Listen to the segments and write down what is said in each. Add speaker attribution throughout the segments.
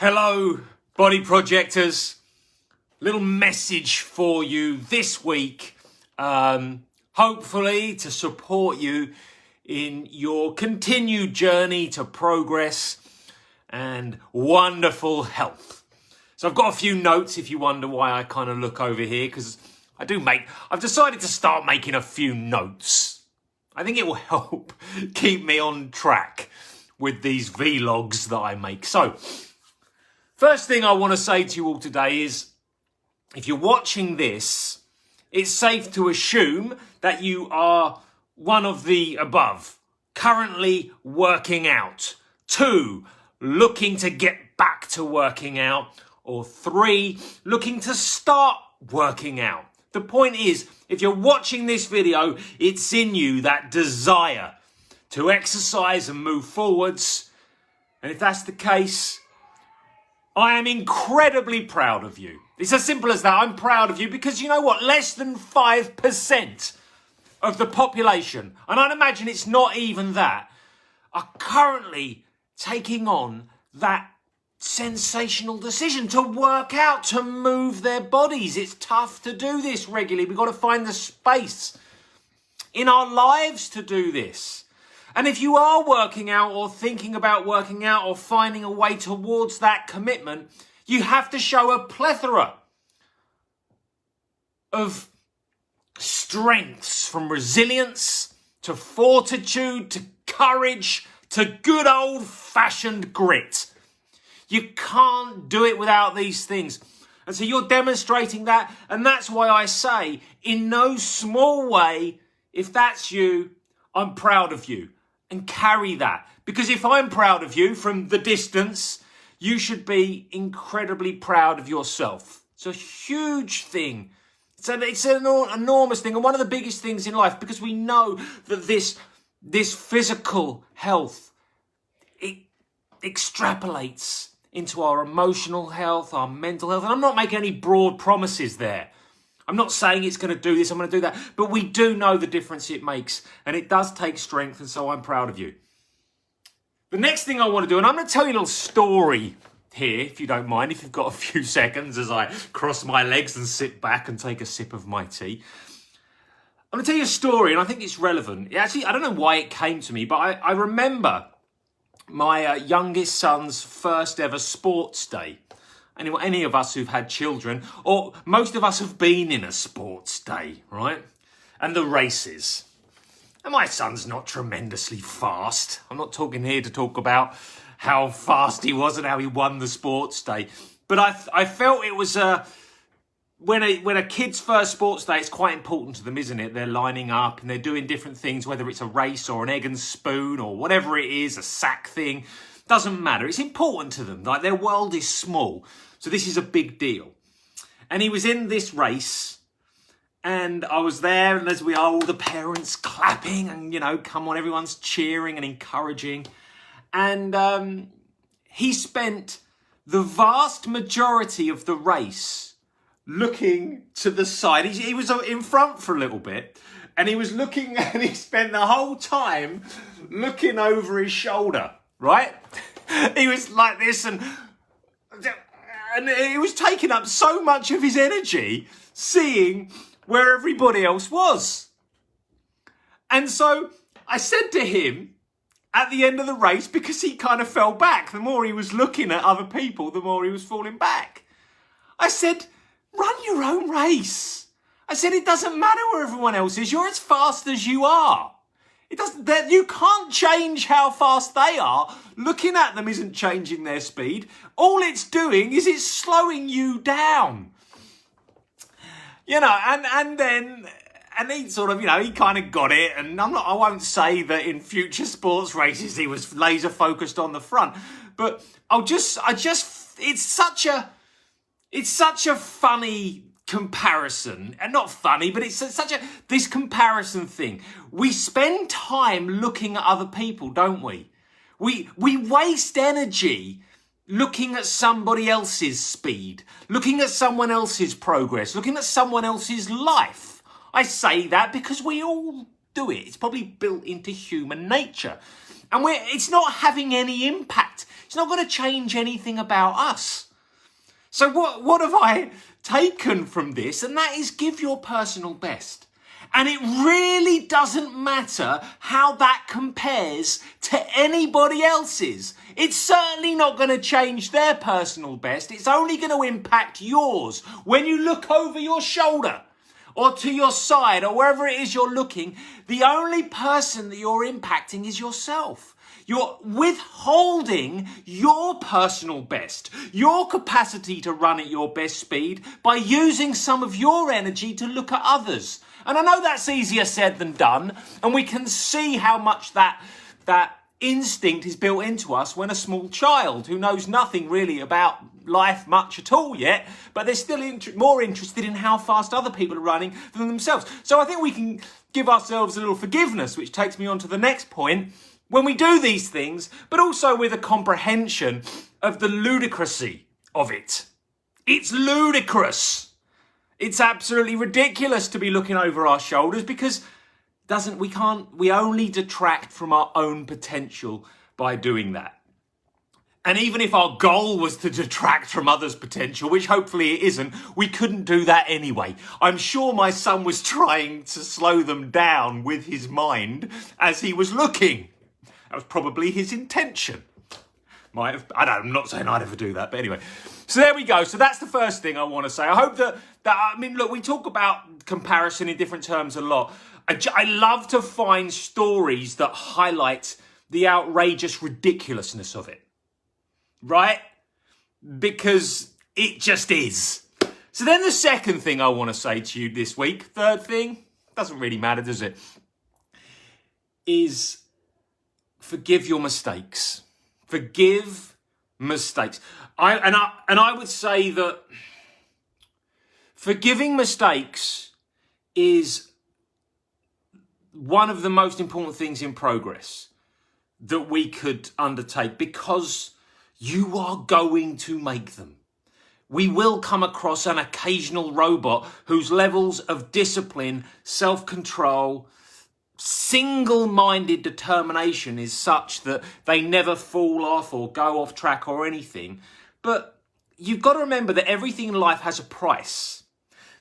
Speaker 1: Hello, body projectors. Little message for you this week, hopefully to support you in your continued journey to progress and wonderful health. So I've got a few notes if you wonder why I kind of look over here, because I've decided to start making a few notes. I think it will help keep me on track with these vlogs that I make. So, first thing I want to say to you all today is, if you're watching this, it's safe to assume that you are one of the above. Currently working out. 2, looking to get back to working out. Or 3, looking to start working out. The point is, if you're watching this video, it's in you, that desire to exercise and move forwards. And if that's the case, I am incredibly proud of you. It's as simple as that. I'm proud of you because you know what? Less than 5% of the population, and I'd imagine it's not even that, are currently taking on that sensational decision to work out, to move their bodies. It's tough to do this regularly. We've got to find the space in our lives to do this. And if you are working out or thinking about working out or finding a way towards that commitment, you have to show a plethora of strengths, from resilience to fortitude to courage to good old-fashioned grit. You can't do it without these things. And so you're demonstrating that, and that's why I say, in no small way, if that's you, I'm proud of you. And carry that. Because if I'm proud of you from the distance, you should be incredibly proud of yourself. It's a huge thing. It's an enormous thing, and one of the biggest things in life, because we know that this physical health, it extrapolates into our emotional health, our mental health. And I'm not making any broad promises there. I'm not saying it's going to do this, I'm going to do that. But we do know the difference it makes. And it does take strength, and so I'm proud of you. The next thing I want to do, and I'm going to tell you a little story here, if you don't mind, if you've got a few seconds as I cross my legs and sit back and take a sip of my tea. I'm going to tell you a story, and I think it's relevant. Actually, I don't know why it came to me, but I remember my youngest son's first ever sports day. Any of us who've had children, or most of us have been in a sports day, right? And the races. And my son's not tremendously fast. I'm not talking here to talk about how fast he was and how he won the sports day. But I felt it was when a kid's first sports day, it's quite important to them, isn't it? They're lining up and they're doing different things, whether it's a race or an egg and spoon or whatever it is, a sack thing. Doesn't matter. It's important to them. Like, their world is small. So this is a big deal. And he was in this race, and I was there, and as we are, all the parents clapping, and, you know, come on, everyone's cheering and encouraging. And he spent the vast majority of the race looking to the side. He was in front for a little bit, and he was looking, and he spent the whole time looking over his shoulder, right? He was like this, and it was taking up so much of his energy seeing where everybody else was. And so I said to him at the end of the race, because he kind of fell back, the more he was looking at other people, the more he was falling back. I said, run your own race. I said, it doesn't matter where everyone else is. You're as fast as you are. You can't change how fast they are. Looking at them isn't changing their speed. All it's doing is it's slowing you down. You know, and then he sort of, you know, he kind of got it. And I won't say that in future sports races he was laser focused on the front, but it's such a funny comparison, and not funny, but it's this comparison thing. We spend time looking at other people, don't we? We waste energy looking at somebody else's speed, looking at someone else's progress, looking at someone else's life. I say that because we all do it. It's probably built into human nature. And it's not having any impact. It's not going to change anything about us. So what have I taken from this? And that is give your personal best. And it really doesn't matter how that compares to anybody else's. It's certainly not going to change their personal best. It's only going to impact yours. When you look over your shoulder or to your side or wherever it is you're looking, the only person that you're impacting is yourself. You're withholding your personal best, your capacity to run at your best speed by using some of your energy to look at others. And I know that's easier said than done, and we can see how much that instinct is built into us when a small child who knows nothing really about life much at all yet, but they're still more interested in how fast other people are running than themselves. So I think we can give ourselves a little forgiveness, which takes me on to the next point, when we do these things, but also with a comprehension of the ludicrousy of it. It's ludicrous. It's absolutely ridiculous to be looking over our shoulders because we only detract from our own potential by doing that. And even if our goal was to detract from others' potential, which hopefully it isn't, we couldn't do that anyway. I'm sure my son was trying to slow them down with his mind as he was looking. That was probably his intention. I'm not saying I'd ever do that, but anyway. So there we go. So that's the first thing I want to say. I hope that look, we talk about comparison in different terms a lot. I love to find stories that highlight the outrageous ridiculousness of it. Right? Because it just is. So then the second thing I want to say to you this week, third thing, doesn't really matter, does it? Is forgive your mistakes. Forgive mistakes. I would say that forgiving mistakes is one of the most important things in progress that we could undertake because you are going to make them. We will come across an occasional robot whose levels of discipline, self-control, single-minded determination is such that they never fall off or go off track or anything. But you've got to remember that everything in life has a price.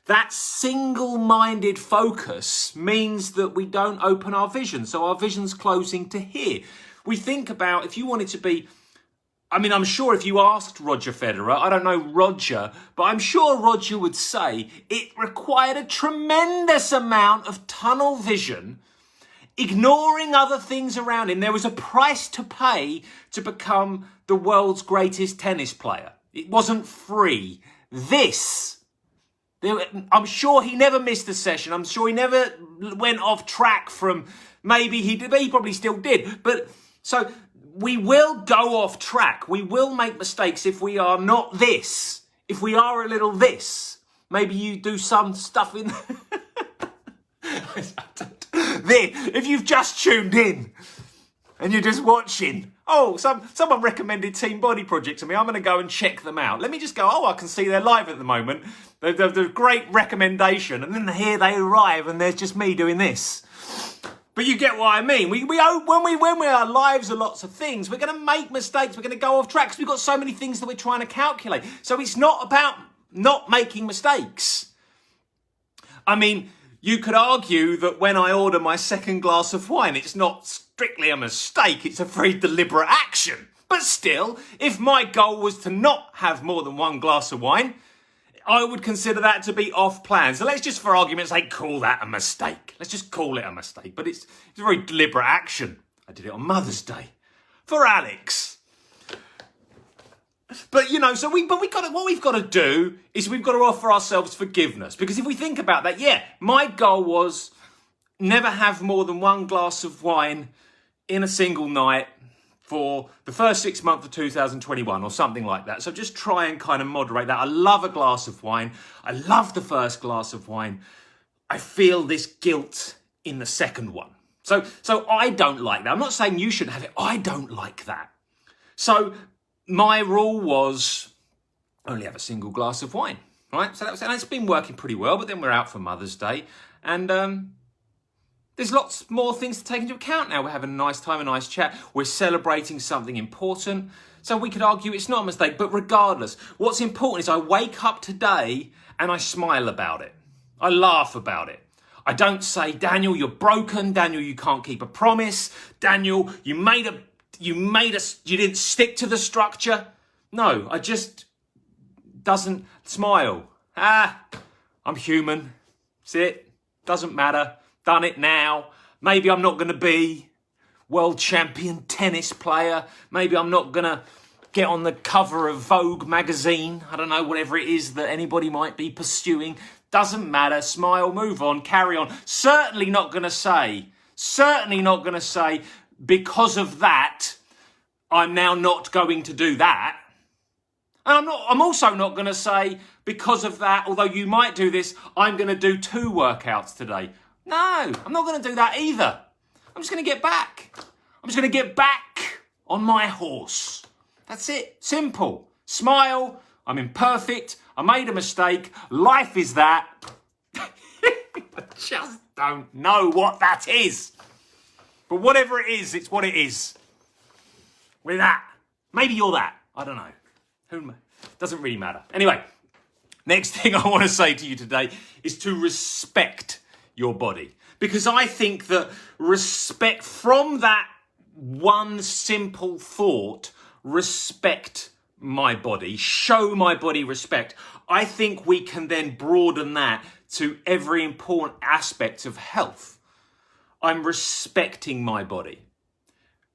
Speaker 1: That single-minded focus means that we don't open our vision. So our vision's closing to here. We think about if you wanted to be... I'm sure if you asked Roger Federer, I don't know Roger, but I'm sure Roger would say it required a tremendous amount of tunnel vision, ignoring other things around him. There was a price to pay to become the world's greatest tennis player. It wasn't free. I'm sure he never missed a session. I'm sure he never went off track from, maybe he did, but he probably still did. But so we will go off track. We will make mistakes if we are not this. If we are a little this. Maybe you do some stuff in... If you've just tuned in and you're just watching, someone recommended Team Body Project to me. I'm going to go and check them out. Let me just go, I can see they're live at the moment. They're a great recommendation. And then here they arrive and there's just me doing this. But you get what I mean. When our lives are lots of things, we're going to make mistakes. We're going to go off track because we've got so many things that we're trying to calculate. So it's not about not making mistakes. You could argue that when I order my second glass of wine, it's not strictly a mistake. It's a very deliberate action. But still, if my goal was to not have more than one glass of wine, I would consider that to be off plan. So let's just, for argument's sake, call that a mistake. Let's just call it a mistake. But it's a very deliberate action. I did it on Mother's Day for Alex. But, what we've got to do is we've got to offer ourselves forgiveness. Because if we think about that, my goal was never have more than one glass of wine in a single night for the first 6 months of 2021 or something like that. So just try and kind of moderate that. I love a glass of wine. I love the first glass of wine. I feel this guilt in the second one. So I don't like that. I'm not saying you shouldn't have it. I don't like that. So my rule was only have a single glass of wine, right? So and it's been working pretty well, but then we're out for Mother's Day and there's lots more things to take into account now. We're having a nice time, a nice chat. We're celebrating something important. So we could argue it's not a mistake, but regardless, what's important is I wake up today and I smile about it. I laugh about it. I don't say, Daniel, you're broken. Daniel, you can't keep a promise. Daniel, you didn't stick to the structure. No, I just doesn't smile. I'm human. That's it. Doesn't matter. Done it now. Maybe I'm not going to be world champion tennis player. Maybe I'm not going to get on the cover of Vogue magazine. I don't know, whatever it is that anybody might be pursuing. Doesn't matter. Smile, move on, carry on. Certainly not going to say, because of that, I'm now not going to do that. And I'm also not going to say, because of that, although you might do this, I'm going to do 2 workouts today. No, I'm not going to do that either. I'm just going to get back. I'm just going to get back on my horse. That's it. Simple. Smile. I'm imperfect. I made a mistake. Life is that. I just don't know what that is. But whatever it is, it's what it is. We're that. Maybe you're that. I don't know. Doesn't really matter. Anyway, next thing I want to say to you today is to respect your body. Because I think that respect, from that one simple thought, respect my body, show my body respect, I think we can then broaden that to every important aspect of health. I'm respecting my body.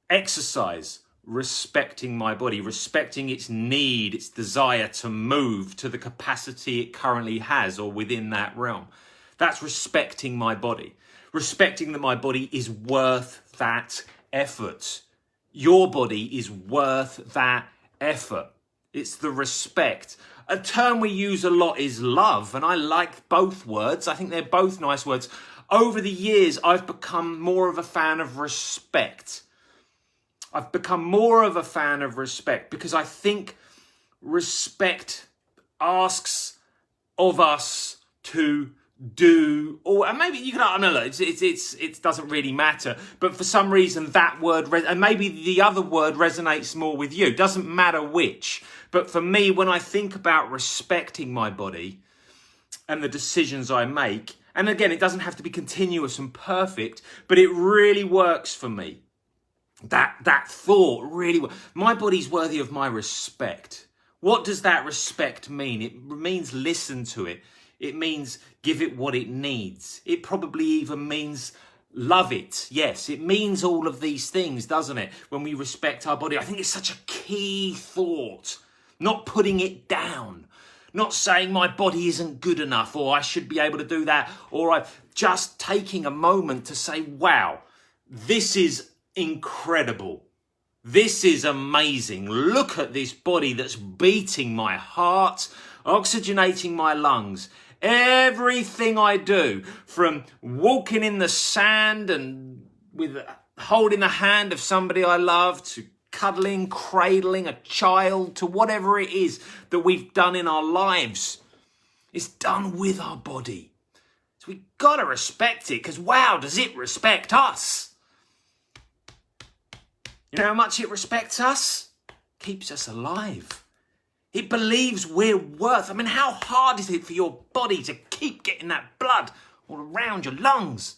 Speaker 1: Exercise, respecting my body, respecting its need, its desire to move to the capacity it currently has or within that realm. That's respecting my body. Respecting that my body is worth that effort. Your body is worth that effort. It's the respect. A term we use a lot is love, and I like both words. I think they're both nice words. Over the years, I've become more of a fan of respect. I've become more of a fan of respect because I think respect asks of us to do, or and maybe you can, I don't know, it doesn't really matter, but for some reason that word, and maybe the other word resonates more with you, doesn't matter which, but for me, when I think about respecting my body and the decisions I make, and again, it doesn't have to be continuous and perfect, but it really works for me. That thought really, my body's worthy of my respect. What does that respect mean? It means listen to it. It means give it what it needs. It probably even means love it. Yes, it means all of these things, doesn't it? When we respect our body, I think it's such a key thought. Not putting it down. Not saying my body isn't good enough or I should be able to do that. Or I'm just taking a moment to say, wow, this is incredible. This is amazing. Look at this body that's beating my heart, oxygenating my lungs. Everything I do, from walking in the sand and with holding the hand of somebody I love, to cuddling, cradling a child, to whatever it is that we've done in our lives, it's done with our body. So we've got to respect it, because wow, does it respect us? You know how much it respects us? Keeps us alive. It believes we're worth. I mean, how hard is it for your body to keep getting that blood all around your lungs?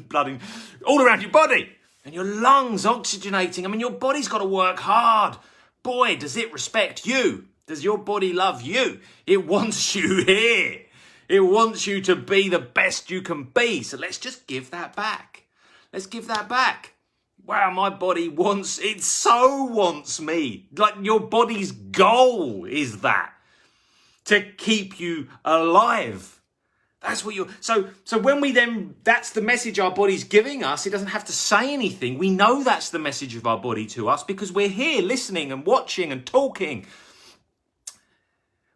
Speaker 1: Blood all around your body. And your lungs oxygenating. I mean, your body's got to work hard. Boy, does it respect you. Does your body love you? It wants you here. It wants you to be the best you can be. So let's just give that back. Let's give that back. Wow, my body wants, it so wants me. Like your body's goal is that. To keep you alive. That's what you're, so when we then, that's the message our body's giving us. It doesn't have to say anything. We know that's the message of our body to us because we're here listening and watching and talking.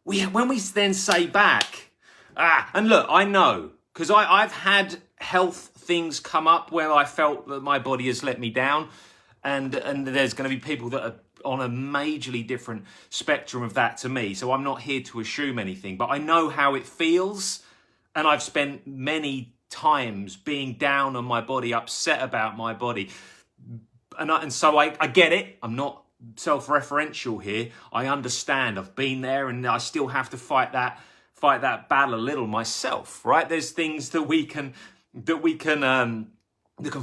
Speaker 1: When we then say back, and look, I know, because I've had health things come up where I felt that my body has let me down, and there's going to be people that are on a majorly different spectrum of that to me, so I'm not here to assume anything, but I know how it feels, and I've spent many times being down on my body, upset about my body, and so I get it. I'm not self-referential here. I understand. I've been there, and I still have to fight that battle a little myself. Right? There's things that can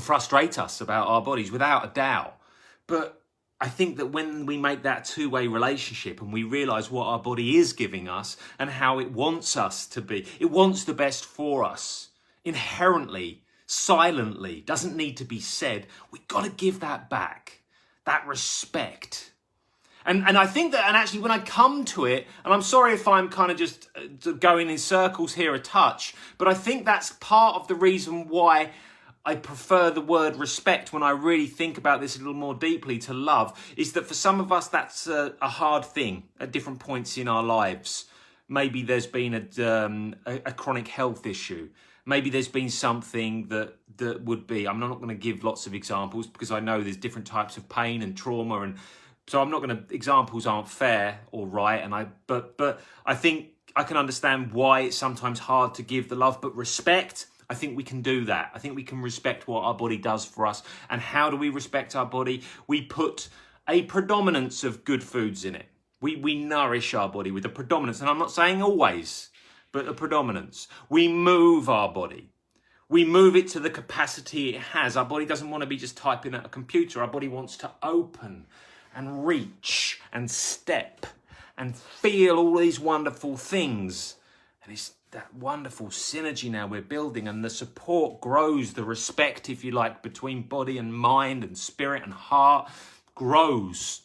Speaker 1: frustrate us about our bodies, without a doubt. But I think that when we make that two-way relationship and we realize what our body is giving us and how it wants us to be, it wants the best for us inherently, silently, doesn't need to be said. We've got to give that back, that respect. And I think that, and actually when I come to it, and I'm sorry if I'm kind of just going in circles here a touch, but I think that's part of the reason why I prefer the word respect when I really think about this a little more deeply to love, is that for some of us that's a hard thing at different points in our lives. Maybe there's been a chronic health issue. Maybe there's been something that would be, I'm not going to give lots of examples because I know there's different types of pain and trauma, and so I'm not going to, examples aren't fair or right, but I think I can understand why it's sometimes hard to give the love, but respect, I think we can do that. I think we can respect what our body does for us. And how do we respect our body? We put a predominance of good foods in it. We nourish our body with a predominance. And I'm not saying always, but a predominance. We move our body. We move it to the capacity it has. Our body doesn't want to be just typing at a computer. Our body wants to open and reach and step and feel all these wonderful things. And it's that wonderful synergy now we're building, and the support grows, the respect, if you like, between body and mind and spirit and heart grows.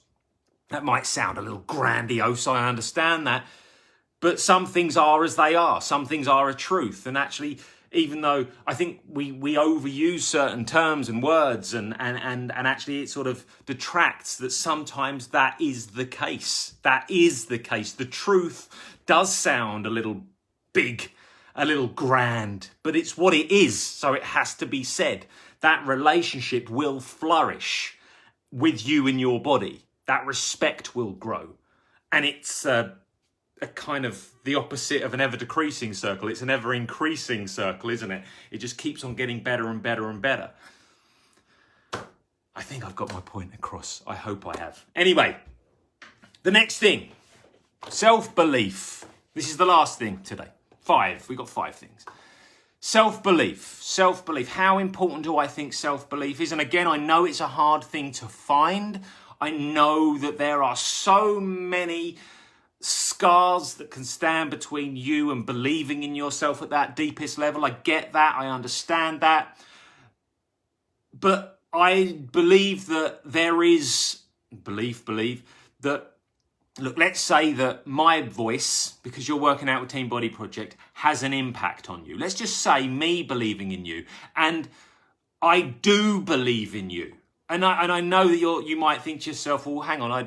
Speaker 1: That might sound a little grandiose, I understand that, but some things are as they are. Some things are a truth. And actually, even though I think we overuse certain terms and words and actually it sort of detracts, that sometimes that is the case. That is the case. The truth does sound a little big, a little grand, but it's what it is, so it has to be said. That relationship will flourish with you and your body. That respect will grow. And it's a kind of the opposite of an ever-decreasing circle. It's an ever-increasing circle, isn't it? It just keeps on getting better and better and better. I think I've got my point across. I hope I have. Anyway, the next thing, self-belief. This is the last thing today. 5. We got 5 things. Self-belief. Self-belief. How important do I think self-belief is? And again, I know it's a hard thing to find. I know that there are so many scars that can stand between you and believing in yourself at that deepest level. I get that. I understand that. But I believe that there is, that, look, let's say that my voice, because you're working out with Team Body Project, has an impact on you. Let's just say me believing in you. And I do believe in you. And I know that you might think to yourself, well, hang on, I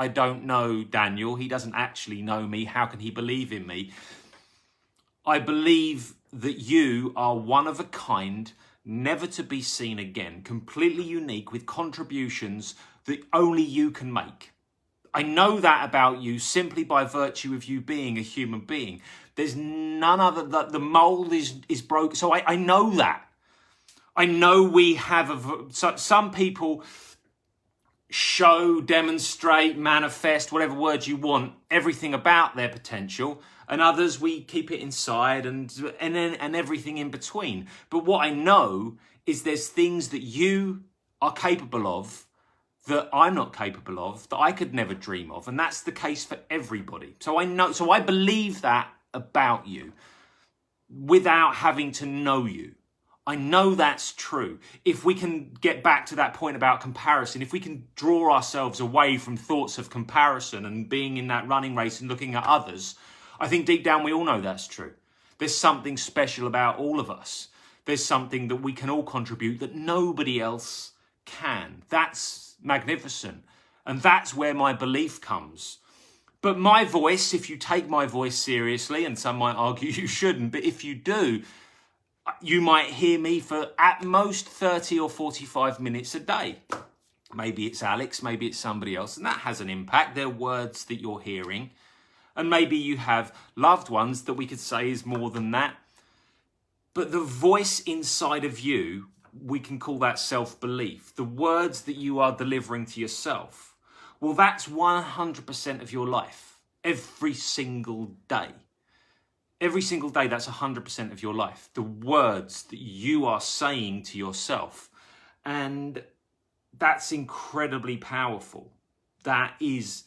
Speaker 1: don't know Daniel. He doesn't actually know me. How can he believe in me? I believe that you are one of a kind, never to be seen again, completely unique, with contributions that only you can make. I know that about you simply by virtue of you being a human being. There's none other, that the mold is broken. So I know that. I know we have some people show, demonstrate, manifest, whatever word you want, everything about their potential, and others we keep it inside and everything in between. But what I know is there's things that you are capable of that I'm not capable of, that I could never dream of, and that's the case for everybody. So I believe that about you without having to know you. I know that's true. If we can get back to that point about comparison, if we can draw ourselves away from thoughts of comparison and being in that running race and looking at others, I think deep down we all know that's true. There's something special about all of us. There's something that we can all contribute that nobody else can. That's magnificent. And that's where my belief comes. But my voice, if you take my voice seriously, and some might argue you shouldn't, but if you do, you might hear me for at most 30 or 45 minutes a day. Maybe it's Alex, maybe it's somebody else, and that has an impact. They're words that you're hearing. And maybe you have loved ones that we could say is more than that. But the voice inside of you, we can call that self-belief. The words that you are delivering to yourself. Well, that's 100% of your life, every single day. Every single day, that's 100% of your life. The words that you are saying to yourself. And that's incredibly powerful. That is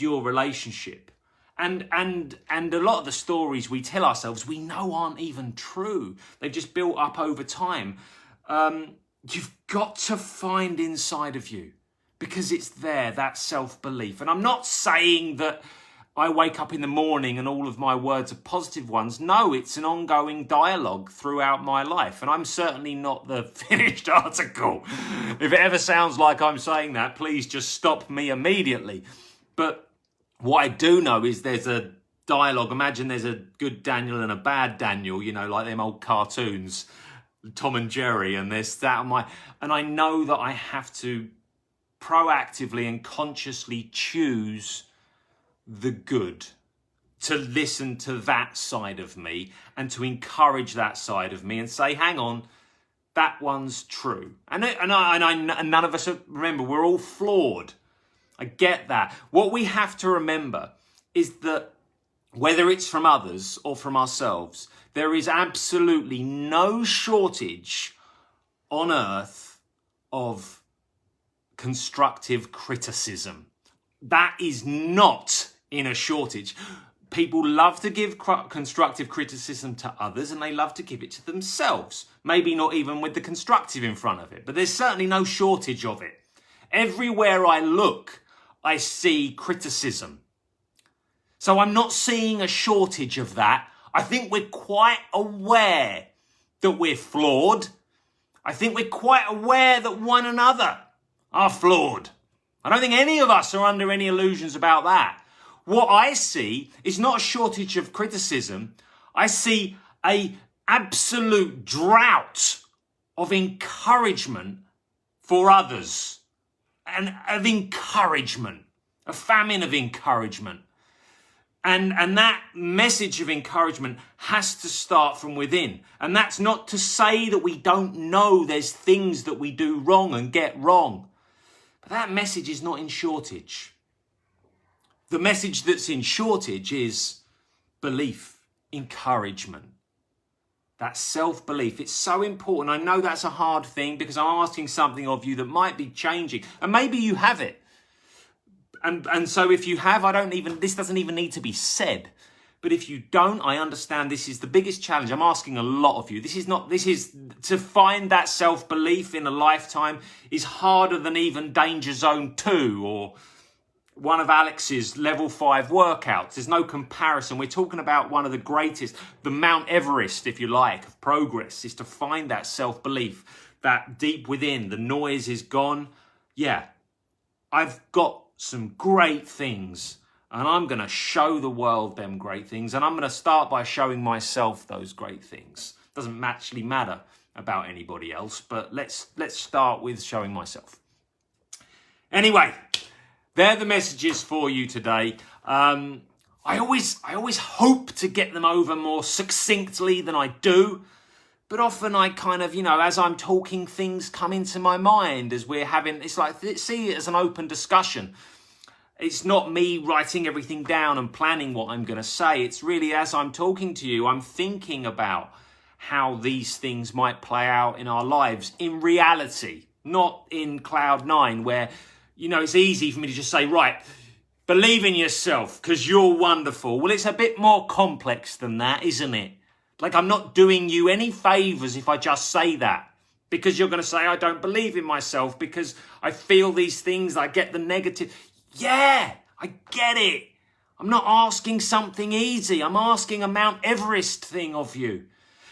Speaker 1: your relationship. And a lot of the stories we tell ourselves, we know aren't even true. They've just built up over time. You've got to find inside of you, because it's there, that self-belief. And I'm not saying that I wake up in the morning and all of my words are positive ones. No, it's an ongoing dialogue throughout my life. And I'm certainly not the finished article. If it ever sounds like I'm saying that, please just stop me immediately. But what I do know is there's a dialogue. Imagine there's a good Daniel and a bad Daniel, you know, like them old cartoons, Tom and Jerry, and there's that on my... And I know that I have to proactively and consciously choose the good, to listen to that side of me and to encourage that side of me and say, hang on, that one's true. And none of us are, remember, we're all flawed. I get that. What we have to remember is that whether it's from others or from ourselves, there is absolutely no shortage on earth of constructive criticism. That is not in a shortage. People love to give constructive criticism to others, and they love to give it to themselves. Maybe not even with the constructive in front of it, but there's certainly no shortage of it. Everywhere I look, I see criticism. So I'm not seeing a shortage of that. I think we're quite aware that we're flawed. I think we're quite aware that one another are flawed. I don't think any of us are under any illusions about that. What I see is not a shortage of criticism. I see an absolute drought of encouragement for others, and of encouragement, a famine of encouragement. And that message of encouragement has to start from within. And that's not to say that we don't know there's things that we do wrong and get wrong. But that message is not in shortage. The message that's in shortage is belief, encouragement, that self-belief. It's so important. I know that's a hard thing because I'm asking something of you that might be changing. And maybe you have it. And so if you have, this doesn't even need to be said. But if you don't, I understand this is the biggest challenge. I'm asking a lot of you. This is to find that self-belief in a lifetime is harder than even Danger Zone 2 or one of Alex's level 5 workouts. There's no comparison. We're talking about one of the greatest, the Mount Everest, if you like, of progress, is to find that self-belief, that deep within, the noise is gone. Yeah, I've got some great things, and I'm going to show the world them great things, and I'm going to start by showing myself those great things. Doesn't actually matter about anybody else, but let's start with showing myself. Anyway, they're the messages for you today. I always hope to get them over more succinctly than I do, but often I kind of, as I'm talking, things come into my mind as we're having, it's like, see it as an open discussion. It's not me writing everything down and planning what I'm going to say. It's really, as I'm talking to you, I'm thinking about how these things might play out in our lives in reality, not in cloud nine, where, it's easy for me to just say, right, believe in yourself because you're wonderful. Well, it's a bit more complex than that, isn't it? Like, I'm not doing you any favors if I just say that, because you're going to say, I don't believe in myself because I feel these things, I get the negative. Yeah, I get it. I'm not asking something easy. I'm asking a Mount Everest thing of you.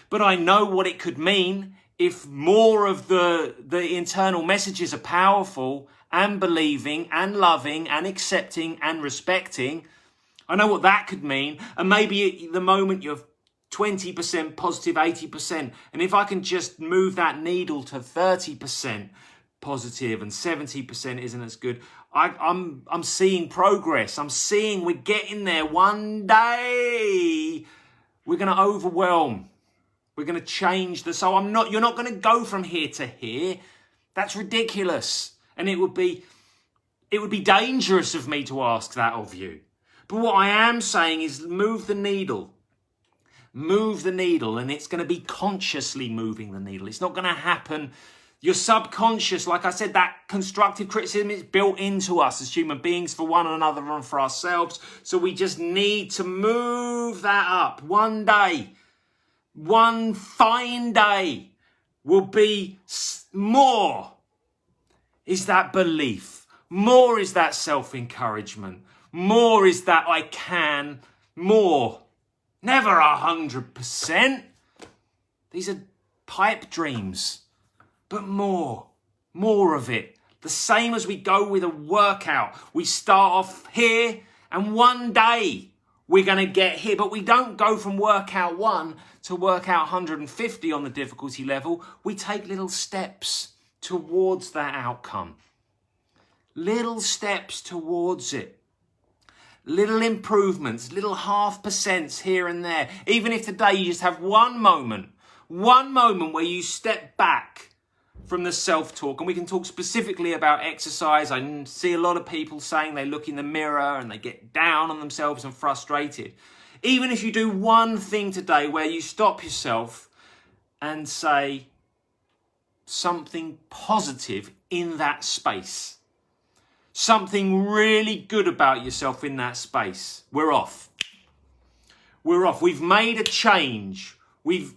Speaker 1: But I know what it could mean if more of the internal messages are powerful and believing and loving and accepting and respecting. I know what that could mean. And maybe at the moment you're 20% positive, 80%. And if I can just move that needle to 30% positive and 70% isn't as good, I'm seeing progress. I'm seeing we're getting there. One day we're going to overwhelm. We're going to change so you're not going to go from here to here. That's ridiculous. And it would be it would be dangerous of me to ask that of you. But what I am saying is move the needle. Move the needle, and it's going to be consciously moving the needle. It's not going to happen. Your subconscious, like I said, that constructive criticism is built into us as human beings for one another and for ourselves. So we just need to move that up. One day, one fine day will be more is that belief. More is that self-encouragement. More is that I can. More. Never 100%. These are pipe dreams. But more of it. The same as we go with a workout. We start off here and one day we're going to get here. But we don't go from workout 1 to workout 150 on the difficulty level. We take little steps towards that outcome. Little steps towards it. Little improvements, little 0.5% here and there. Even if today you just have one moment where you step back from the self-talk, and we can talk specifically about exercise. I see a lot of people saying they look in the mirror and they get down on themselves and frustrated. Even if you do one thing today where you stop yourself and say something positive in that space, something really good about yourself in that space, we're off. We're off. We've made a change. We've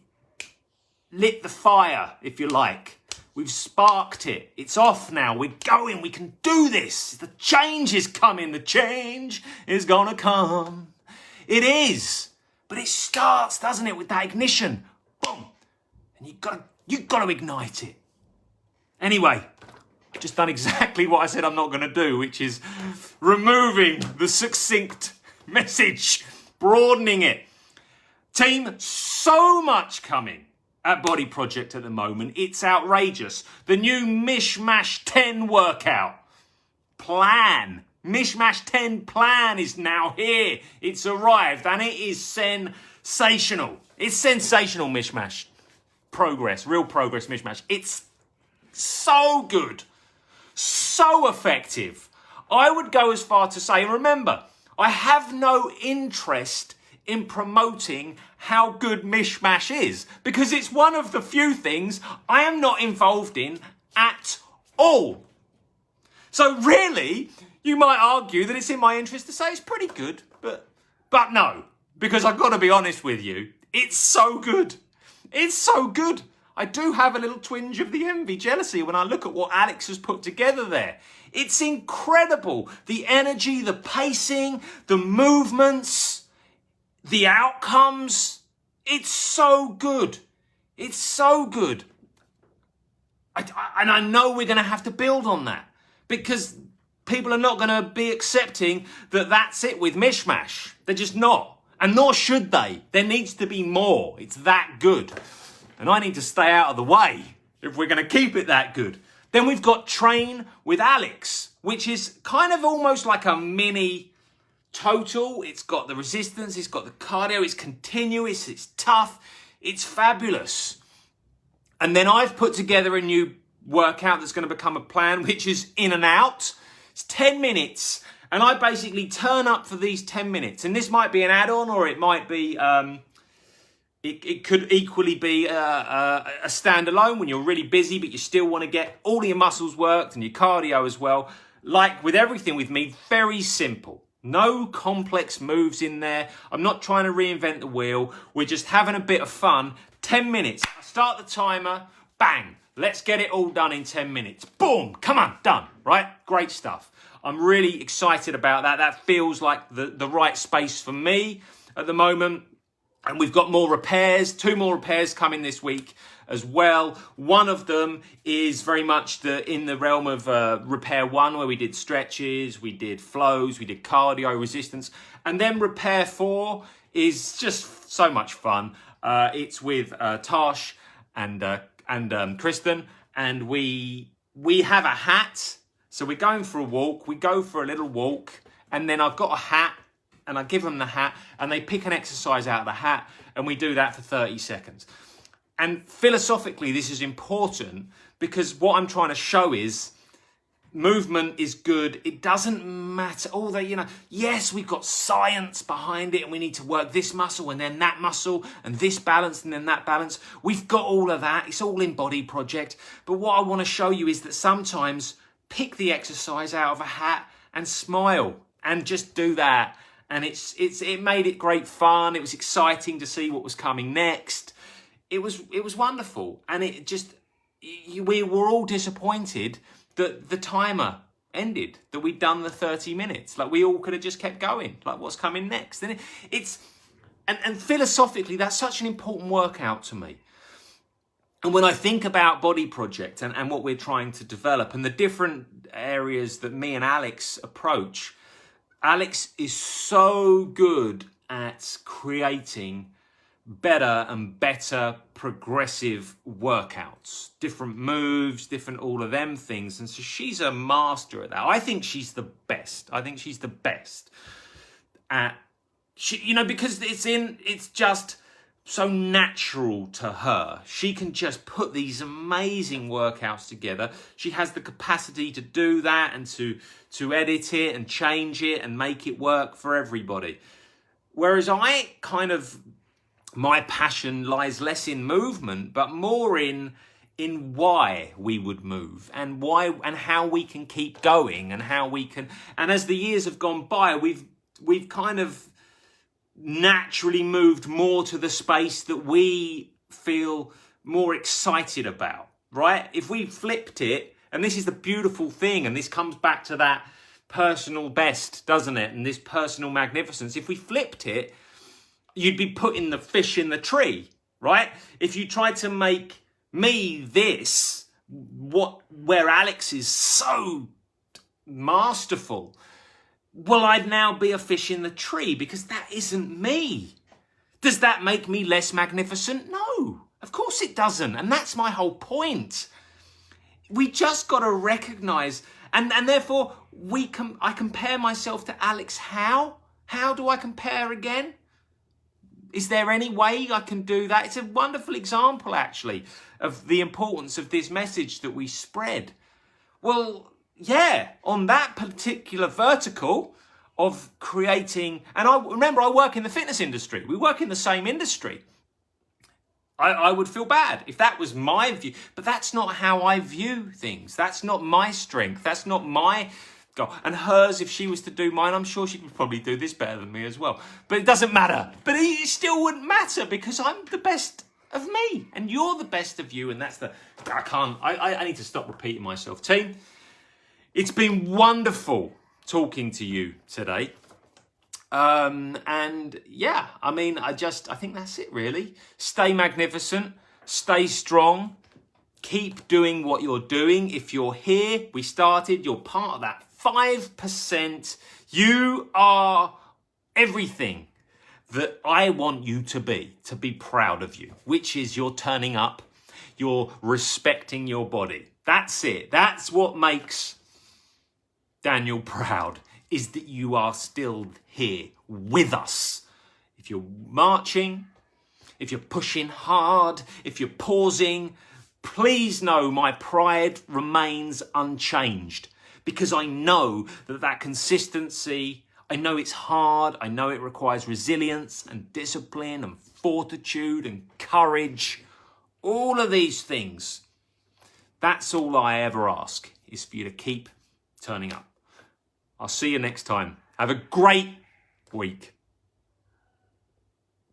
Speaker 1: lit the fire, if you like. We've sparked it. It's off now. We're going. We can do this. The change is coming. The change is going to come. It is. But it starts, doesn't it, with that ignition. Boom. And you've got to ignite it. Anyway, I've just done exactly what I said I'm not going to do, which is removing the succinct message, broadening it. Team, so much coming at Body Project at the moment. It's outrageous. The new Mishmash 10 workout plan. Mishmash 10 plan is now here. It's arrived and it is sensational. It's sensational, Mishmash. Progress, real progress, Mishmash. It's so good. So effective. I would go as far to say, and remember, I have no interest in promoting how good Mishmash is, because it's one of the few things I am not involved in at all. So really, you might argue that it's in my interest to say it's pretty good, but no, because I've got to be honest with you, it's so good. It's so good. I do have a little twinge of the envy, jealousy when I look at what Alex has put together there. It's incredible. The energy, the pacing, the movements, the outcomes. It's so good. It's so good. And I know we're going to have to build on that, because people are not going to be accepting that that's it with Mishmash. They're just not. And nor should they. There needs to be more. It's that good. And I need to stay out of the way if we're going to keep it that good. Then we've got Train with Alex, which is kind of almost like a mini total. It's got the resistance, it's got the cardio, it's continuous, it's tough, it's fabulous. And then I've put together a new workout that's going to become a plan, which is in and out. It's 10 minutes. And I basically turn up for these 10 minutes. And this might be an add-on, or it might be... It could equally be a standalone when you're really busy, but you still want to get all your muscles worked and your cardio as well. Like with everything with me, very simple. No complex moves in there. I'm not trying to reinvent the wheel. We're just having a bit of fun. 10 minutes. I start the timer. Bang. Let's get it all done in 10 minutes. Boom. Come on. Done. Right? Great stuff. I'm really excited about that. That feels like the right space for me at the moment. And we've got more repairs, 2 more repairs coming this week as well. One of them is very much in the realm of repair 1, where we did stretches, we did flows, we did cardio resistance. And then repair 4 is just so much fun. It's with Tosh and Kristen, and we have a hat. So we're going for a walk. We go for a little walk, and then I've got a hat. And I give them the hat, and they pick an exercise out of the hat, and we do that for 30 seconds. And philosophically, this is important, because what I'm trying to show is movement is good. It doesn't matter. All the, yes, we've got science behind it and we need to work this muscle and then that muscle and this balance and then that balance. We've got all of that. It's all in Body Project. But what I want to show you is that sometimes pick the exercise out of a hat and smile and just do that. And it made it great fun. It was exciting to see what was coming next. It was wonderful. And we were all disappointed that the timer ended, that we'd done the 30 minutes. Like, we all could have just kept going. Like, what's coming next? And and philosophically, that's such an important workout to me. And when I think about Body Project and what we're trying to develop and the different areas that me and Alex approach, Alex is so good at creating better and better progressive workouts, different moves, different all of them things. And so she's a master at that. I think she's the best. At, because it's just so natural to her. She can just put these amazing workouts together. She has the capacity to do that and to edit it and change it and make it work for everybody. Whereas my passion lies less in movement, but more in why we would move and how we can keep going and as the years have gone by, we've kind of naturally moved more to the space that we feel more excited about, right? If we flipped it, and this is the beautiful thing, and this comes back to that personal best, doesn't it? And this personal magnificence. If we flipped it, you'd be putting the fish in the tree, right? If you tried to make me this, where Alex is so masterful, well, I'd now be a fish in the tree because that isn't me. Does that make me less magnificent? No, of course it doesn't. And that's my whole point. We just got to recognize, and therefore I compare myself to Alex. How do I compare again? Is there any way I can do that? It's a wonderful example, actually, of the importance of this message that we spread. Well, yeah, on that particular vertical of creating, and I work in the fitness industry. We work in the same industry. I would feel bad if that was my view, but that's not how I view things. That's not my strength. That's not my goal. And hers, if she was to do mine, I'm sure she could probably do this better than me as well. But it doesn't matter. But it still wouldn't matter because I'm the best of me and you're the best of you. And I need to stop repeating myself. Team, it's been wonderful talking to you today. And yeah, I think that's it really. Stay magnificent, stay strong, keep doing what you're doing. If you're here, we started, you're part of that 5%. You are everything that I want you to be proud of you, which is you're turning up, you're respecting your body. That's it. That's what makes Daniel proud, is that you are still here with us. If you're marching, if you're pushing hard, if you're pausing, please know my pride remains unchanged because I know that consistency, I know it's hard, I know it requires resilience and discipline and fortitude and courage, all of these things. That's all I ever ask, is for you to keep turning up. I'll see you next time. Have a great week.